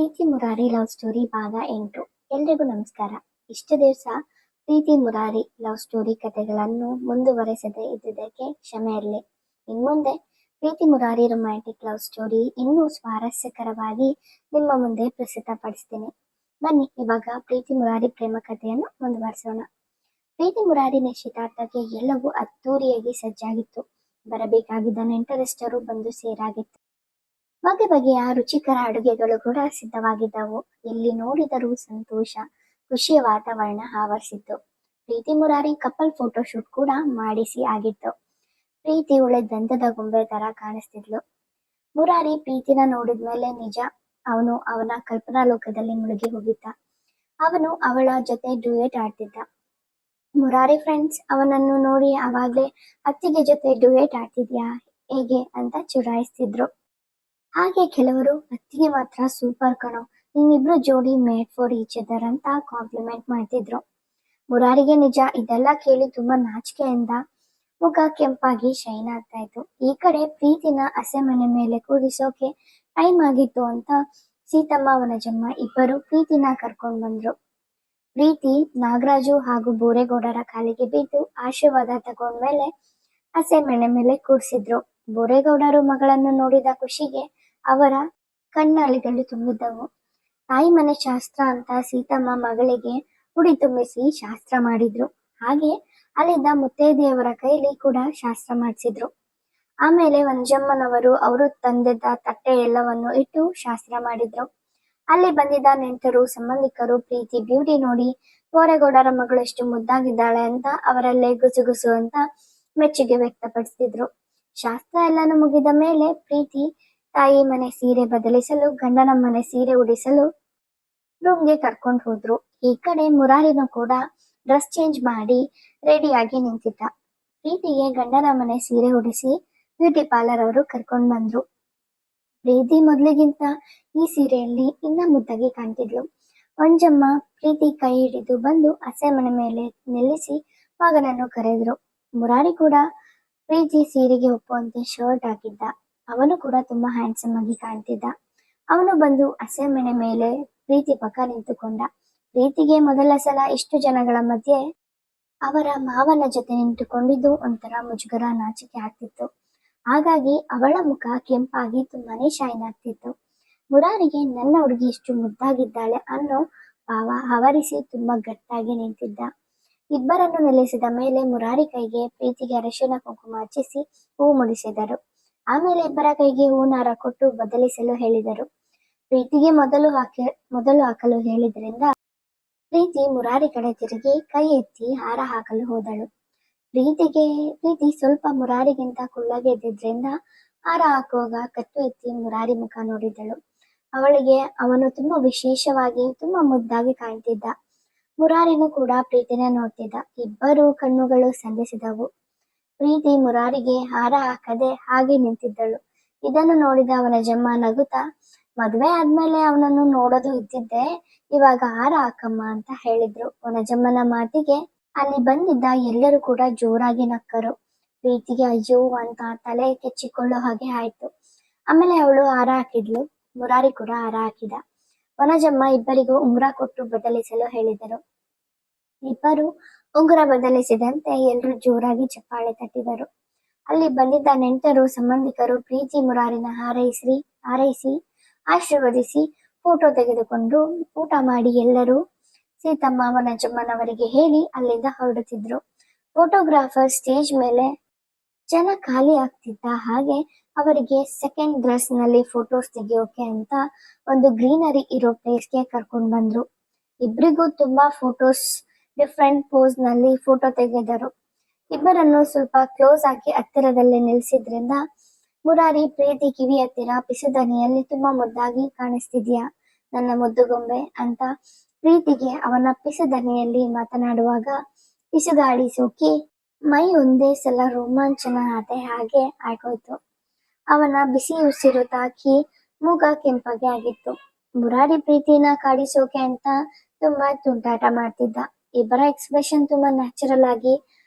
ಪ್ರೀತಿ Murari love story ಭಾಗ 8. ಎಲ್ರಿಗೂ ನಮಸ್ಕಾರ. ಇಷ್ಟು ದಿವಸ ಪ್ರೀತಿ ಮುರಾರಿ ಲವ್ ಸ್ಟೋರಿ ಕಥೆಗಳನ್ನು ಮುಂದುವರೆಸದೆ ಇದ್ದುದಕ್ಕೆ ಕ್ಷಮೆ ಇರಲಿ. ಇನ್ಮುಂದೆ ಪ್ರೀತಿ ಮುರಾರಿ ರೊಮ್ಯಾಂಟಿಕ್ ಲವ್ ಸ್ಟೋರಿ ಇನ್ನೂ ಸ್ವಾರಸ್ಯಕರವಾಗಿ ನಿಮ್ಮ ಮುಂದೆ ಪ್ರಸ್ತುತಪಡಿಸ್ತೀನಿ. ಬನ್ನಿ ಇವಾಗ ಪ್ರೀತಿ ಮುರಾರಿ ಪ್ರೇಮ ಕಥೆಯನ್ನು ಮುಂದುವರಿಸೋಣ. ಪ್ರೀತಿ ಮುರಾರಿ ನಿಶ್ಚಿತಾರ್ಥಕ್ಕೆ ಎಲ್ಲವೂ ಅದ್ದೂರಿಯಾಗಿ ಸಜ್ಜಾಗಿತ್ತು. ಬರಬೇಕಾಗಿದ್ದ ನೆಂಟರಿಷ್ಟರು ಬಂದು ಸೇರಾಗಿತ್ತು. ಬಗೆ ಬಗೆಯ ರುಚಿಕರ ಅಡುಗೆಗಳು ಕೂಡ ಸಿದ್ಧವಾಗಿದ್ದವು. ಎಲ್ಲಿ ನೋಡಿದರೂ ಸಂತೋಷ, ಖುಷಿಯ ವಾತಾವರಣ ಆವರಿಸಿತ್ತು. ಪ್ರೀತಿ ಮುರಾರಿ ಕಪಲ್ ಫೋಟೋ ಶೂಟ್ ಕೂಡ ಮಾಡಿಸಿ ಆಗಿತ್ತು. ಪ್ರೀತಿ ಒಳ್ಳೆ ದಂತದ ಗೊಂಬೆ ತರ ಕಾಣಿಸ್ತಿದ್ಲು. ಮುರಾರಿ ಪ್ರೀತಿನ ನೋಡಿದ್ಮೇಲೆ ನಿಜ ಅವನು ಅವನ ಕಲ್ಪನಾ ಲೋಕದಲ್ಲಿ ಮುಳುಗಿ ಹೋಗಿದ್ದ. ಅವನು ಅವಳ ಜೊತೆ ಡ್ಯೂಯೆಟ್ ಆಡ್ತಿದ್ದ. ಮುರಾರಿ ಫ್ರೆಂಡ್ಸ್ ಅವನನ್ನು ನೋಡಿ ಅವಾಗ್ಲೇ ಅತ್ತಿಗೆ ಜೊತೆ ಡ್ಯೂಯೆಟ್ ಆಡ್ತಿದ್ಯಾ ಹೇಗೆ ಅಂತ ಚುಡಾಯಿಸ್ತಿದ್ರು. ಹಾಗೆ ಕೆಲವರು ಅತ್ತಿಗೆ ಮಾತ್ರ ಸೂಪರ್ ಕಣೋ, ನಿಮ್ಮಿಬ್ರು ಜೋಡಿ ಮೇಡ್ ಫಾರ್ ಈಚ್ ಅದರ್ ಅಂತ ಕಾಂಪ್ಲಿಮೆಂಟ್ ಮಾಡ್ತಿದ್ರು. ಮುರಾರಿಗೆ ನಿಜ ಇದೆಲ್ಲ ಕೇಳಿ ತುಂಬಾ ನಾಚಿಕೆಯಿಂದ ಮುಖ ಕೆಂಪಾಗಿ ಶೈನ್ ಆಗ್ತಾ ಇತ್ತು. ಈ ಕಡೆ ಪ್ರೀತಿನ ಹಸೆಮಣೆ ಮೇಲೆ ಕೂರಿಸೋಕೆ ಟೈಮ್ ಆಗಿತ್ತು ಅಂತ ಸೀತಮ್ಮ ವನಜಮ್ಮ ಇಬ್ಬರು ಪ್ರೀತಿನ ಕರ್ಕೊಂಡ್ ಬಂದ್ರು. ಪ್ರೀತಿ ನಾಗರಾಜು ಹಾಗೂ ಬೋರೇಗೌಡರ ಕಾಲಿಗೆ ಬಿದ್ದು ಆಶೀರ್ವಾದ ತಗೊಂಡ್ಮೇಲೆ ಹಸೆಮಣೆ ಮೇಲೆ ಕೂರಿಸಿದ್ರು. ಬೋರೇಗೌಡರು ಮಗಳನ್ನು ನೋಡಿದ ಖುಷಿಗೆ ಅವರ ಕಣ್ಣಾಳಿಗಳು ತುಂಬಿದ್ದವು. ತಾಯಿ ಮನೆ ಶಾಸ್ತ್ರ ಅಂತ ಸೀತಮ್ಮ ಮಗಳಿಗೆ ಉಡಿ ತುಂಬಿಸಿ ಶಾಸ್ತ್ರ ಮಾಡಿದ್ರು. ಹಾಗೆ ಅಲ್ಲಿದ್ದ ಮುತ್ತೈದೆಯವರ ಕೈಲಿ ಕೂಡ ಶಾಸ್ತ್ರ ಮಾಡಿಸಿದ್ರು. ಆಮೇಲೆ ವನಜಮ್ಮನವರು ಅವರು ತಂದಿದ್ದ ತಟ್ಟೆ ಎಲ್ಲವನ್ನು ಇಟ್ಟು ಶಾಸ್ತ್ರ ಮಾಡಿದ್ರು. ಅಲ್ಲಿ ಬಂದಿದ್ದ ನೆಂಟರು ಸಂಬಂಧಿಕರು ಪ್ರೀತಿ ಬ್ಯೂಟಿ ನೋಡಿ ಬೋರೇಗೌಡರ ಮಗಳು ಎಷ್ಟು ಮುದ್ದಾಗಿದ್ದಾಳೆ ಅಂತ ಅವರಲ್ಲೇ ಗುಸುಗುಸು ಅಂತ ಮೆಚ್ಚುಗೆ ವ್ಯಕ್ತಪಡಿಸ್ತಿದ್ರು. ಶಾಸ್ತ್ರ ಎಲ್ಲಾನು ಮುಗಿದ ಮೇಲೆ ಪ್ರೀತಿ ತಾಯಿ ಮನೆ ಸೀರೆ ಬದಲಿಸಲು ಗಂಡನ ಮನೆ ಸೀರೆ ಉಡಿಸಲು ರೂಮ್ಗೆ ಕರ್ಕೊಂಡು ಹೋದ್ರು. ಈ ಕಡೆ ಮುರಾರಿನೂ ಕೂಡ ಡ್ರೆಸ್ ಚೇಂಜ್ ಮಾಡಿ ರೆಡಿಯಾಗಿ ನಿಂತಿದ್ದ. ಪ್ರೀತಿಗೆ ಗಂಡನ ಮನೆ ಸೀರೆ ಉಡಿಸಿ ಬ್ಯೂಟಿ ಪಾರ್ಲರ್ ಅವರು ಕರ್ಕೊಂಡ್ ಬಂದ್ರು. ಪ್ರೀತಿ ಮೊದ್ಲಿಗಿಂತ ಈ ಸೀರೆಯಲ್ಲಿ ಇನ್ನ ಮುದ್ದಾಗಿ ಕಾಣ್ತಿದ್ಲು. ಮಂಜಮ್ಮ ಪ್ರೀತಿ ಕೈ ಹಿಡಿದು ಬಂದು ಹಸೆಮಣೆ ಮೇಲೆ ನಿಲ್ಲಿಸಿ ಮಗನನ್ನು ಕರೆದ್ರು. ಮುರಾರಿ ಕೂಡ ಪ್ರೀತಿ ಸೀರೆಗೆ ಒಪ್ಪುವಂತೆ ಶರ್ಟ್ ಹಾಕಿದ್ದ. ಅವನು ಕೂಡ ತುಂಬಾ ಹ್ಯಾಂಡ್ಸಮ್ ಆಗಿ ಕಾಣ್ತಿದ್ದ. ಅವನು ಬಂದು ಹಸೆಮಣೆ ಮೇಲೆ ಪ್ರೀತಿ ಪಕ್ಕ ನಿಂತುಕೊಂಡ. ಪ್ರೀತಿಗೆ ಮೊದಲ ಸಲ ಇಷ್ಟು ಜನಗಳ ಮಧ್ಯೆ ಅವರ ಮಾವನ ಜೊತೆ ನಿಂತುಕೊಂಡಿದ್ದು ಒಂಥರ ಮುಜುಗರ ನಾಚಿಕೆ ಆಗ್ತಿತ್ತು. ಹಾಗಾಗಿ ಅವಳ ಮುಖ ಕೆಂಪಾಗಿ ತುಂಬಾನೇ ಶೈನ್ ಆಗ್ತಿತ್ತು. ಮುರಾರಿಗೆ ನನ್ನ ಹುಡುಗಿ ಇಷ್ಟು ಮುದ್ದಾಗಿದ್ದಾಳೆ ಅನ್ನೋ ಭಾವ ಆವರಿಸಿ ತುಂಬಾ ಗಟ್ಟಾಗಿ ನಿಂತಿದ್ದ. ಇಬ್ಬರನ್ನು ನಿಲ್ಲಿಸಿದ ಮೇಲೆ ಮುರಾರಿ ಕೈಗೆ ಪ್ರೀತಿಗೆ ಅರಿಶಿನ ಕುಂಕುಮ ಹಚ್ಚಿಸಿ ಹೂ ಮುಡಿಸಿದರು. ಆಮೇಲೆ ಇಬ್ಬರ ಕೈಗೆ ಹೂನಾರ ಕೊಟ್ಟು ಬದಲಿಸಲು ಹೇಳಿದರು. ಪ್ರೀತಿಗೆ ಮೊದಲು ಹಾಕಲು ಹೇಳಿದ್ರಿಂದ ಪ್ರೀತಿ ಮುರಾರಿ ಕಡೆ ತಿರುಗಿ ಕೈ ಎತ್ತಿ ಹಾರ ಹಾಕಲು ಹೋದಳು. ಪ್ರೀತಿ ಸ್ವಲ್ಪ ಮುರಾರಿಗಿಂತ ಕುಳ್ಳಗೆ ಇದ್ದಿದ್ರಿಂದ ಹಾರ ಹಾಕುವಾಗ ಕತ್ತು ಎತ್ತಿ ಮುರಾರಿ ಮುಖ ನೋಡಿದಳು. ಅವಳಿಗೆ ಅವನು ತುಂಬಾ ವಿಶೇಷವಾಗಿ ತುಂಬಾ ಮುದ್ದಾಗಿ ಕಾಣ್ತಿದ್ದ. ಮುರಾರಿನೂ ಕೂಡ ಪ್ರೀತಿನ ನೋಡ್ತಿದ್ದ. ಇಬ್ಬರು ಕಣ್ಣುಗಳು ಸಂಧಿಸಿದವು. ಪ್ರೀತಿ ಮುರಾರಿಗೆ ಹಾರ ಹಾಕದೆ ಹಾಗೆ ನಿಂತಿದ್ದಳು. ಇದನ್ನು ನೋಡಿದ ವನಜಮ್ಮ ನಗುತ್ತಾ, ಮದ್ವೆ ಆದ್ಮೇಲೆ ಅವನನ್ನು ನೋಡೋದು ಇದ್ದಿದ್ದೆ, ಇವಾಗ ಹಾರ ಹಾಕಮ್ಮ ಅಂತ ಹೇಳಿದ್ರು. ವನಜಮ್ಮನ ಮಾತಿಗೆ ಅಲ್ಲಿ ಬಂದಿದ್ದ ಎಲ್ಲರೂ ಕೂಡ ಜೋರಾಗಿ ನಕ್ಕರು. ಪ್ರೀತಿಗೆ ಅಯ್ಯೋ ಅಂತ ತಲೆ ಕೆಚ್ಚಿಕೊಳ್ಳೋ ಹಾಗೆ ಆಯ್ತು. ಆಮೇಲೆ ಅವಳು ಹಾರ ಹಾಕಿದ್ಲು. ಮುರಾರಿ ಕೂಡ ಹಾರ ಹಾಕಿದ. ವನಜಮ್ಮ ಇಬ್ಬರಿಗೂ ಉಂಗುರ ಕೊಟ್ಟು ಬದಲಿಸಲು ಹೇಳಿದರು. ಇಬ್ಬರು ಉಂಗುರ ಬದಲಿಸಿದಂತೆ ಎಲ್ಲರೂ ಜೋರಾಗಿ ಚಪ್ಪಾಳೆ ತಟ್ಟಿದರು. ಅಲ್ಲಿ ಬಂದಿದ್ದ ನೆಂಟರು ಸಂಬಂಧಿಕರು ಪ್ರೀತಿ ಮುರಾರಿನ ಹಾರೈಸಿ ಆಶೀರ್ವದಿಸಿ ಫೋಟೋ ತೆಗೆದುಕೊಂಡು ಊಟ ಮಾಡಿ ಎಲ್ಲರೂ ಸೀತಮ್ಮ ವನಜಮ್ಮನವರಿಗೆ ಹೇಳಿ ಅಲ್ಲಿಂದ ಹೊರಡುತ್ತಿದ್ರು. ಫೋಟೋಗ್ರಾಫರ್ ಸ್ಟೇಜ್ ಮೇಲೆ ಜನ ಖಾಲಿ ಆಗ್ತಿದ್ದ ಹಾಗೆ ಅವರಿಗೆ ಸೆಕೆಂಡ್ ಡ್ರೆಸ್ ನಲ್ಲಿ ಫೋಟೋಸ್ ತೆಗೆಯೋಕೆ ಅಂತ ಒಂದು ಗ್ರೀನರಿ ಇರೋ ಪ್ಲೇಸ್ಗೆ ಕರ್ಕೊಂಡು ಬಂದ್ರು. ಇಬ್ಬರಿಗೂ ತುಂಬಾ ಫೋಟೋಸ್ ಡಿಫ್ರೆಂಟ್ ಪೋಸ್ ನಲ್ಲಿ ಫೋಟೋ ತೆಗೆದರು. ಇಬ್ಬರನ್ನು ಸ್ವಲ್ಪ ಕ್ಲೋಸ್ ಆಗಿ ಹತ್ತಿರದಲ್ಲೇ ನಿಲ್ಸಿದ್ರಿಂದ ಮುರಾರಿ ಪ್ರೀತಿ ಕಿವಿ ಹತ್ತಿರ ಪಿಸುದನಿಯಲ್ಲಿ ತುಂಬಾ ಮುದ್ದಾಗಿ ಕಾಣಿಸ್ತಿದ್ಯಾ ನನ್ನ ಮುದ್ದುಗೊಂಬೆ ಅಂತ ಪ್ರೀತಿಗೆ ಅವನ ಪಿಸುದನಿಯಲ್ಲಿ ಮಾತನಾಡುವಾಗ ಪಿಸುಗಾಳಿ ಸೋಕಿ ಮೈ ಒಂದೇ ಸಲ ರೋಮಾಂಚನ ಆದ ಹಾಗೆ ಆಗೋಯ್ತು. ಅವನ ಬಿಸಿ ಉಸಿರು ತಾಕಿ ಮೂಗ ಕೆಂಪಗೆ ಆಗಿತ್ತು. ಮುರಾರಿ ಪ್ರೀತಿನ ಕಾಡಿಸೋಕೆ ಅಂತ ತುಂಬಾ ತುಂಟಾಟ ಮಾಡ್ತಿದ್ದ. ಇಬ್ಬರ ಎಕ್ಸ್ಪ್ರೆಷನ್ ತುಂಬಾ ನ್ಯಾಚುರಲ್ ಆಗಿ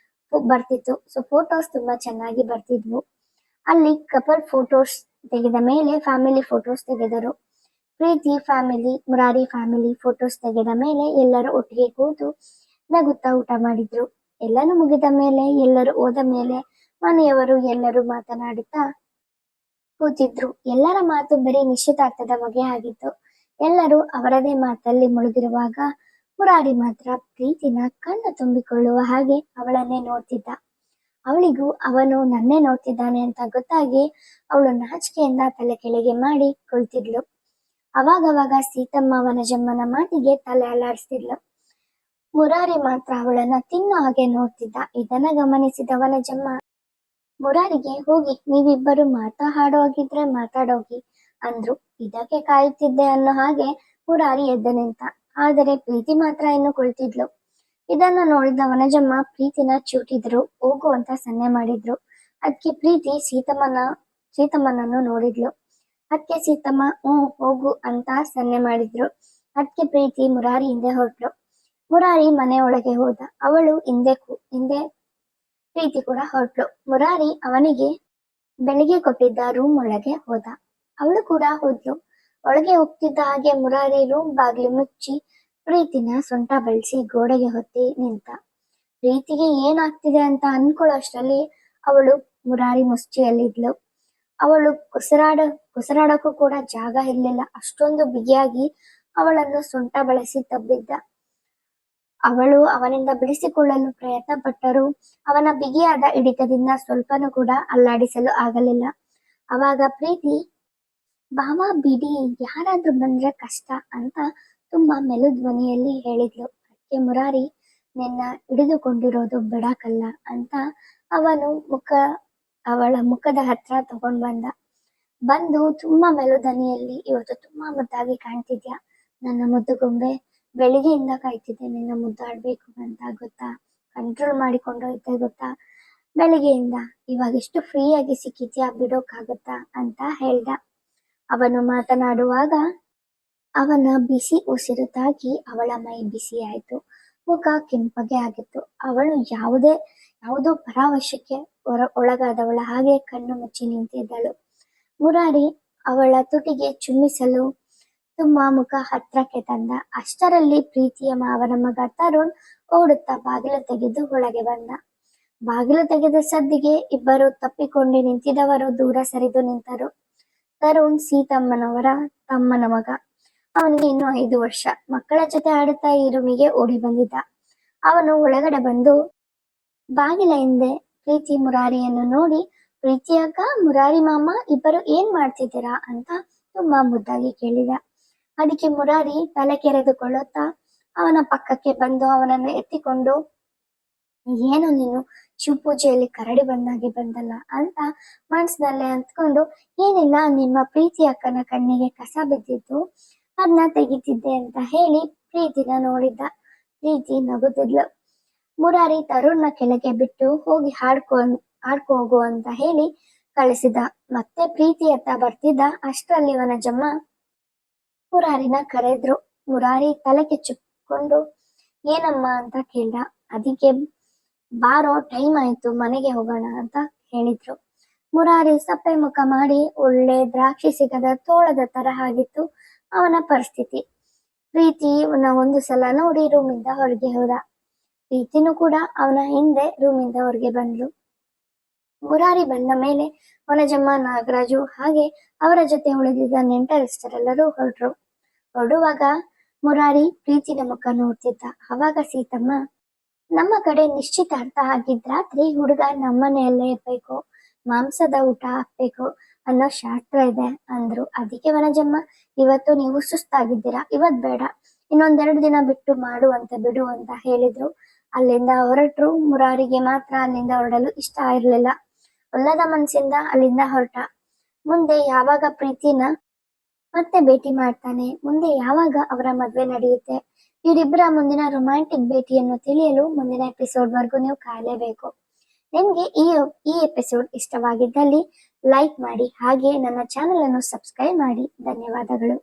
ಬರ್ತಿತ್ತು. ಸೊ ಫೋಟೋಸ್ ತುಂಬಾ ಚೆನ್ನಾಗಿ ಬರ್ತಿದ್ವು. ಅಲ್ಲಿ ಕಪಲ್ ಫೋಟೋಸ್ ತೆಗೆದ ಮೇಲೆ ಫ್ಯಾಮಿಲಿ ಫೋಟೋಸ್ ತೆಗೆದರು. ಪ್ರೀತಿ ಫ್ಯಾಮಿಲಿ, ಮುರಾರಿ ಫ್ಯಾಮಿಲಿ ಫೋಟೋಸ್ ತೆಗೆದ ಮೇಲೆ ಎಲ್ಲರೂ ಒಟ್ಟಿಗೆ ಕೂತು ನಗುತ್ತಾ ಊಟ ಮಾಡಿದ್ರು. ಎಲ್ಲನೂ ಮುಗಿದ ಮೇಲೆ, ಎಲ್ಲರೂ ಹೋದ ಮೇಲೆ ಮನೆಯವರು ಎಲ್ಲರೂ ಮಾತನಾಡುತ್ತಾ ಕೂತಿದ್ರು. ಎಲ್ಲರ ಮಾತು ಬರೀ ನಿಶ್ಚಿತಾರ್ಥದ ಬಗ್ಗೆ ಆಗಿತ್ತು. ಎಲ್ಲರೂ ಅವರದೇ ಮಾತಲ್ಲಿ ಮುಳುಗಿರುವಾಗ ಮುರಾರಿ ಮಾತ್ರ ಪ್ರೀತಿನ ಕಣ್ಣು ತುಂಬಿಕೊಳ್ಳುವ ಹಾಗೆ ಅವಳನ್ನೇ ನೋಡ್ತಿದ್ದ. ಅವಳಿಗೂ ಅವನು ನನ್ನೇ ನೋಡ್ತಿದ್ದಾನೆ ಅಂತ ಗೊತ್ತಾಗಿ ಅವಳು ನಾಚಿಕೆಯಿಂದ ತಲೆ ಕೆಳಗೆ ಮಾಡಿ ಕುಳಿತಿದ್ಲು. ಅವಾಗವಾಗ ಸೀತಮ್ಮ ವನಜಮ್ಮನ ಮಾತಿಗೆ ತಲೆ ಅಲ್ಲಾಡಿಸ್ತಿದ್ಲು. ಮುರಾರಿ ಮಾತ್ರ ಅವಳನ್ನ ತಿನ್ನೋ ಹಾಗೆ ನೋಡ್ತಿದ್ದ. ಇದನ್ನ ಗಮನಿಸಿದ ವನಜಮ್ಮ ಮುರಾರಿಗೆ, ಹೋಗಿ ನೀವಿಬ್ಬರು ಮಾತಾಡೋಗಿದ್ರೆ ಮಾತಾಡೋಗಿ ಅಂದ್ರು. ಇದಕ್ಕೆ ಕಾಯುತ್ತಿದ್ದೆ ಅನ್ನೋ ಹಾಗೆ ಮುರಾರಿ ಎದ್ದು ನಿಂತ. ಆದರೆ ಪ್ರೀತಿ ಮಾತ್ರ ಇನ್ನು ಕುಳಿತಿದ್ಲು. ಇದನ್ನ ನೋಡಿದ ವನಜಮ್ಮ ಪ್ರೀತಿನ ಚೂಟಿದ್ರು. ಹೋಗು ಅಂತ ಸನ್ನೆ ಮಾಡಿದ್ರು. ಅದಕ್ಕೆ ಪ್ರೀತಿ ಸೀತಮ್ಮನನ್ನು ನೋಡಿದ್ಲು. ಅದಕ್ಕೆ ಸೀತಮ್ಮ ಹೋಗು ಅಂತ ಸನ್ನೆ ಮಾಡಿದ್ರು. ಅದಕ್ಕೆ ಪ್ರೀತಿ ಮುರಾರಿ ಹಿಂದೆ ಹೊರಟ್ಲು. ಮುರಾರಿ ಮನೆ ಒಳಗೆ ಹೋದ. ಅವಳು ಹಿಂದೆ ಪ್ರೀತಿ ಕೂಡ ಹೊರಟ್ಲು. ಮುರಾರಿ ಅವನಿಗೆ ಬೆಳಿಗ್ಗೆ ಕೊಟ್ಟಿದ್ದ ರೂಮ್ ಒಳಗೆ ಹೋದ. ಅವಳು ಕೂಡ ಹೋದ್ಲು. ಒಳಗೆ ಹೋಗ್ತಿದ್ದ ಹಾಗೆ ಮುರಾರಿ ರೂಮ್ ಬಾಗ್ಲು ಮುಚ್ಚಿ ಪ್ರೀತಿನ ಸೊಂಟ ಬಳಸಿ ಗೋಡೆಗೆ ಹೊತ್ತಿ ನಿಂತ. ಪ್ರೀತಿಗೆ ಏನಾಗ್ತಿದೆ ಅಂತ ಅನ್ಕೊಳ್ಳೋಷ್ಟರಲ್ಲಿ ಅವಳು ಮುರಾರಿ ಮುಷ್ಟಿಯಲ್ಲಿದ್ಲು. ಅವಳು ಉಸಿರಾಡಕ್ಕೂ ಕೂಡ ಜಾಗ ಇರ್ಲಿಲ್ಲ. ಅಷ್ಟೊಂದು ಬಿಗಿಯಾಗಿ ಅವಳನ್ನು ಸೊಂಟ ಬಳಸಿ ತಬ್ಬಿದ್ದ. ಅವಳು ಅವನಿಂದ ಬಿಡಿಸಿಕೊಳ್ಳಲು ಪ್ರಯತ್ನ ಪಟ್ಟರೂ ಅವನ ಬಿಗಿಯಾದ ಹಿಡಿತದಿಂದ ಸ್ವಲ್ಪನೂ ಕೂಡ ಅಲ್ಲಾಡಿಸಲು ಆಗಲಿಲ್ಲ. ಅವಾಗ ಪ್ರೀತಿ, ಬಾವ ಬಿಡಿ, ಯಾರಾದ್ರೂ ಬಂದ್ರೆ ಕಷ್ಟ ಅಂತ ತುಂಬಾ ಮೆಲು ಧ್ವನಿಯಲ್ಲಿ ಹೇಳಿದ್ಲು. ಅದಕ್ಕೆ ಮುರಾರಿ, ನಿನ್ನ ಹಿಡಿದುಕೊಂಡಿರೋದು ಬಿಡಾಕಲ್ಲ ಅಂತ ಅವನು ಅವಳ ಮುಖದ ಹತ್ರ ತಗೊಂಡ್ ಬಂದು ತುಂಬಾ ಮೆಲು ಧ್ವನಿಯಲ್ಲಿ, ಇವತ್ತು ತುಂಬಾ ಮುದ್ದಾಗಿ ಕಾಣ್ತಿದ್ಯಾ ನನ್ನ ಮುದ್ದುಗೊಂಬೆ, ಬೆಳಿಗ್ಗೆಯಿಂದ ಕಾಯ್ತಿದ್ದೆ ನಿನ್ನ ಮುದ್ದಾಡ್ಬೇಕು ಅಂತ ಗೊತ್ತಾ, ಕಂಟ್ರೋಲ್ ಮಾಡಿಕೊಂಡು ಇದ್ದೆ ಗೊತ್ತಾ, ಬೆಳಿಗ್ಗೆಯಿಂದ ಇವಾಗ ಎಷ್ಟು ಫ್ರೀ ಆಗಿ ಸಿಕ್ಕಿದ್ಯಾ, ಬಿಡೋಕ್ಕಾಗತ್ತಾ ಅಂತ ಹೇಳ್ದ. ಅವನು ಮಾತನಾಡುವಾಗ ಅವನ ಬಿಸಿ ಉಸಿರು ತಾಗಿ ಅವಳ ಮೈ ಬಿಸಿ ಆಯ್ತು. ಮುಖ ಕೆಂಪಗೆ ಆಗಿತ್ತು. ಅವಳು ಯಾವುದೋ ಪರಾವಶಕ್ಕೆ ಒಳಗಾದವಳ ಹಾಗೆ ಕಣ್ಣು ಮುಚ್ಚಿ ನಿಂತಿದ್ದಳು. ಮುರಾರಿ ಅವಳ ತುಟಿಗೆ ಚುಮ್ಮಿಸಲು ತುಂಬಾ ಮುಖ ಹತ್ರಕ್ಕೆ ತಂದ. ಅಷ್ಟರಲ್ಲಿ ಪ್ರೀತಿಯ ಮಾವನ ಮಗ ತರುಣ್ ಓಡುತ್ತಾ ಬಾಗಿಲು ತೆಗೆದು ಒಳಗೆ ಬಂದ. ಬಾಗಿಲು ತೆಗೆದ ಸದ್ದಿಗೆ ಇಬ್ಬರು ತಪ್ಪಿಕೊಂಡು ನಿಂತಿದ್ದವರು ದೂರ ಸರಿದು ನಿಂತರು. ತರುಣ್ ಸೀತಮ್ಮನವರ ತಮ್ಮನ ಮಗ. ಅವನಿಗೆ ಇನ್ನು 5 ವರ್ಷ. ಮಕ್ಕಳ ಜೊತೆ ಆಡುತ್ತಾ ಈ ರೂಮಿಗೆ ಓಡಿ ಬಂದಿದ್ದ. ಅವನು ಒಳಗಡೆ ಬಂದು ಬಾಗಿಲ ಹಿಂದೆ ಪ್ರೀತಿ ಮುರಾರಿಯನ್ನು ನೋಡಿ, ಪ್ರೀತಿ ಅಕ್ಕ, ಮುರಾರಿ ಮಾಮ ಇಬ್ಬರು ಏನ್ ಮಾಡ್ತಿದ್ದೀರಾ ಅಂತ ತುಂಬಾ ಮುದ್ದಾಗಿ ಕೇಳಿದ. ಅದಕ್ಕೆ ಮುರಾರಿ ತಲೆ ಕೆರೆದುಕೊಳ್ಳುತ್ತಾ ಅವನ ಪಕ್ಕಕ್ಕೆ ಬಂದು ಅವನನ್ನು ಎತ್ತಿಕೊಂಡು, ಏನು ನೀನು ಶಿವಪೂಜೆಯಲ್ಲಿ ಕರಡಿ ಬಂದಾಗೆ ಬಂದಲ್ಲ ಅಂತ ಮನ್ಸಿನಲ್ಲೇ ಅಂದ್ಕೊಂಡು, ಏನಿಲ್ಲ, ನಿಮ್ಮ ಪ್ರೀತಿ ಅಕ್ಕನ ಕಣ್ಣಿಗೆ ಕಸ ಬಿದ್ದಿದ್ದು ಅದನ್ನ ತೆಗಿತಿದ್ದೆ ಅಂತ ಹೇಳಿ ಪ್ರೀತಿನ ನೋಡಿದ್ದ. ಪ್ರೀತಿ ನಗುತ್ತಿದ್ಲು. ಮುರಾರಿ ತರುಣ್ನ ಕೆಳಗೆ ಬಿಟ್ಟು ಹೋಗಿ ಆಡ್ಕೊ ಹೋಗು ಅಂತ ಹೇಳಿ ಕಳಿಸಿದ. ಮತ್ತೆ ಪ್ರೀತಿ ಹತ್ತ ಬರ್ತಿದ್ದ. ಅಷ್ಟರಲ್ಲಿ ವನಜಮ್ಮ ಮುರಾರಿನ ಕರೆದ್ರು. ಮುರಾರಿ ತಲೆ ಕೆಚ್ಚಿಕೊಂಡು ಏನಮ್ಮ ಅಂತ ಕೇಳ್ದ. ಅದಕ್ಕೆ ಬಾರೋ, ಟೈಮ್ ಆಯ್ತು, ಮನೆಗೆ ಹೋಗೋಣ ಅಂತ ಹೇಳಿದ್ರು. ಮುರಾರಿ ಸಪ್ಪೆ ಮುಖ ಮಾಡಿ ಒಳ್ಳೆ ದ್ರಾಕ್ಷಿ ಸಿಗದ ತೋಳದ ತರ ಆಗಿತ್ತು ಅವನ ಪರಿಸ್ಥಿತಿ. ಪ್ರೀತಿನ ಒಂದು ಸಲ ನೋಡಿ ರೂಮಿಂದ ಹೊರಗೆ ಹೋದ. ಪ್ರೀತಿನೂ ಕೂಡ ಅವನ ಹಿಂದೆ ರೂಮಿಂದ ಹೊರಗೆ ಬಂದ್ಲು. ಮುರಾರಿ ಬಂದ ಮೇಲೆ ವನಜಮ್ಮ, ನಾಗರಾಜು ಹಾಗೆ ಅವರ ಜೊತೆ ಉಳಿದಿದ್ದ ನೆಂಟರಿಷ್ಟರೆಲ್ಲರೂ ಹೊರಡುವಾಗ ಮುರಾರಿ ಪ್ರೀತಿನ ಮುಖ ನೋಡ್ತಿದ್ದ. ಅವಾಗ ಸೀತಮ್ಮ, ನಮ್ಮ ಕಡೆ ನಿಶ್ಚಿತಾರ್ಥ ಆಗಿದ್ರಾತ್ರಿ ಹುಡುಗ ನಮ್ಮನೆಯಲ್ಲೇ ಇರ್ಬೇಕು, ಮಾಂಸದ ಊಟ ಹಾಕ್ಬೇಕು ಅನ್ನೋ ಶಾಸ್ತ್ರ ಇದೆ ಅಂದ್ರು. ಅದಕ್ಕೆ ವನಜಮ್ಮ, ಇವತ್ತು ನೀವು ಸುಸ್ತಾಗಿದ್ದೀರಾ, ಇವತ್ ಬೇಡ, ಇನ್ನೊಂದೆರಡು ದಿನ ಬಿಟ್ಟು ಮಾಡುವಂತೆ ಬಿಡು ಅಂತ ಹೇಳಿದ್ರು. ಅಲ್ಲಿಂದ ಹೊರಟ್ರು. ಮುರಾರಿಗೆ ಮಾತ್ರ ಅಲ್ಲಿಂದ ಹೊರಡಲು ಇಷ್ಟ ಇರಲಿಲ್ಲ. ಒಲ್ಲದ ಮನಸ್ಸಿಂದ ಅಲ್ಲಿಂದ ಹೊರಟ. ಮುಂದೆ ಯಾವಾಗ ಪ್ರೀತಿನ ಮತ್ತೆ ಭೇಟಿ ಮಾಡ್ತಾನೆ, ಮುಂದೆ ಯಾವಾಗ ಅವರ ಮದ್ವೆ ನಡೆಯುತ್ತೆ, ಇವರಿಬ್ಬರ ಮುಂದಿನ ರೊಮ್ಯಾಂಟಿಕ್ ಭೇಟಿಯನ್ನು ತಿಳಿಯಲು ಮುಂದಿನ ಎಪಿಸೋಡ್ ವರ್ಗು ನೀವು ಕಾಯಲೇಬೇಕು. ನಿಮ್ಗೆ ಈ ಎಪಿಸೋಡ್ ಇಷ್ಟವಾಗಿದ್ದಲ್ಲಿ ಲೈಕ್ ಮಾಡಿ, ಹಾಗೆ ನನ್ನ ಚಾನೆಲ್ ಅನ್ನು ಸಬ್ಸ್ಕ್ರೈಬ್ ಮಾಡಿ. ಧನ್ಯವಾದಗಳು.